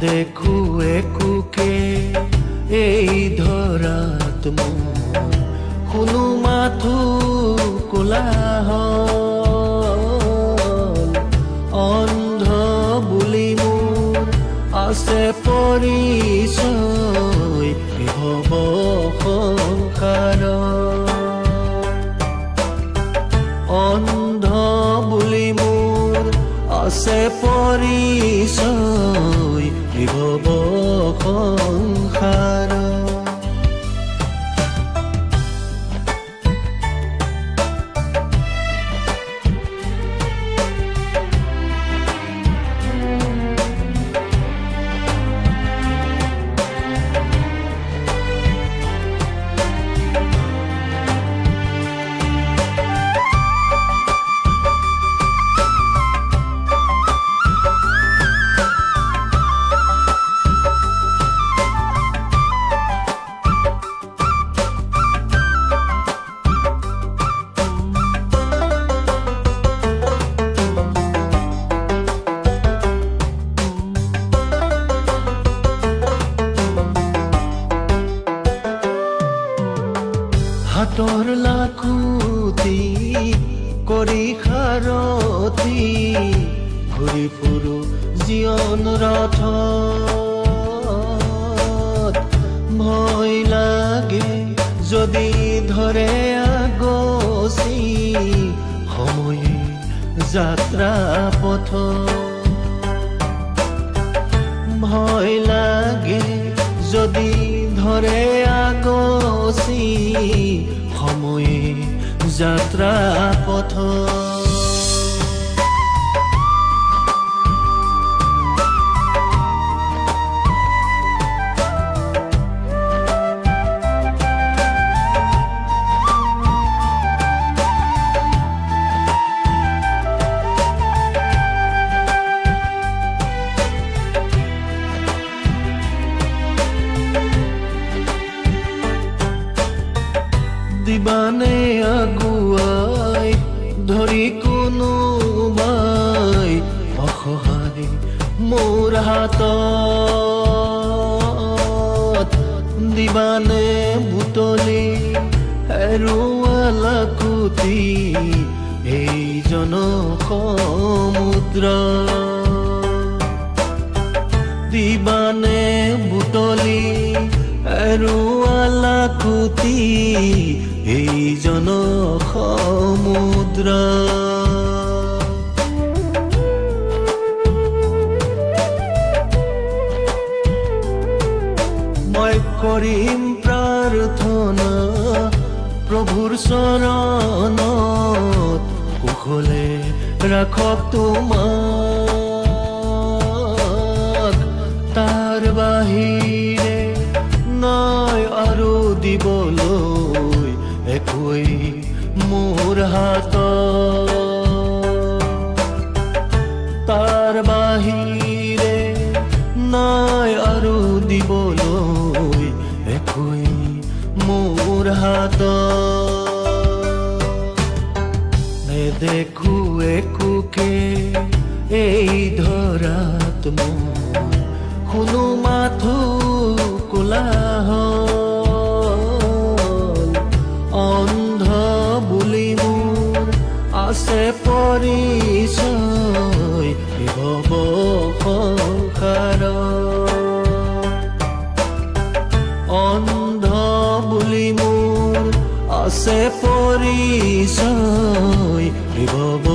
দেখো একুকে এই ধৰাত মোৰ কোনো মাথো কোলাহল অন্ধ বুলি মোৰ আছে পৰিচয় ভৱ সংসাৰ অন্ধ বুলি মোৰ আছে পৰিচয় ভৱ সংসাৰ হাতৰ লাখুটি কৰি খাৰতি ঘূৰি ফুৰো জীৱন ৰথত ভয় লাগে যদি ধৰে আগচি সময়ে যাত্ৰা পথ ভয় লাগে যদি ধৰে আগচি সময়ে যাত্ৰা পথ দিবানে আগুৱাই ধৰি কোনোবাই অসহায় মোৰ হাতত দিবানে বুটলি হেৰুৱা লাখুটি এই জনসমুদ্ৰ দিবানে বুটলি হেৰুৱা লাখুটি এই জনসমুদ্ৰ মই কৰিম প্ৰাৰ্থনা প্ৰভুৰ চৰণত কুশলে ৰাখক তোমাক তাৰ বাহিৰে নাই আৰু দিবলৈ একোই মোৰ হাতত তাৰ বাহিৰে নাই আৰু দিবলৈ একোই মোৰ হাতত নেদেখো একোকে এই ধৰাত মোৰ কোনো মাথো কোলাহল অন্ধ বুলি মোৰ আছে পৰিচয় ভৱ সংসাৰ অন্ধ বুলি মোৰ আছে পৰিচয় ভৱ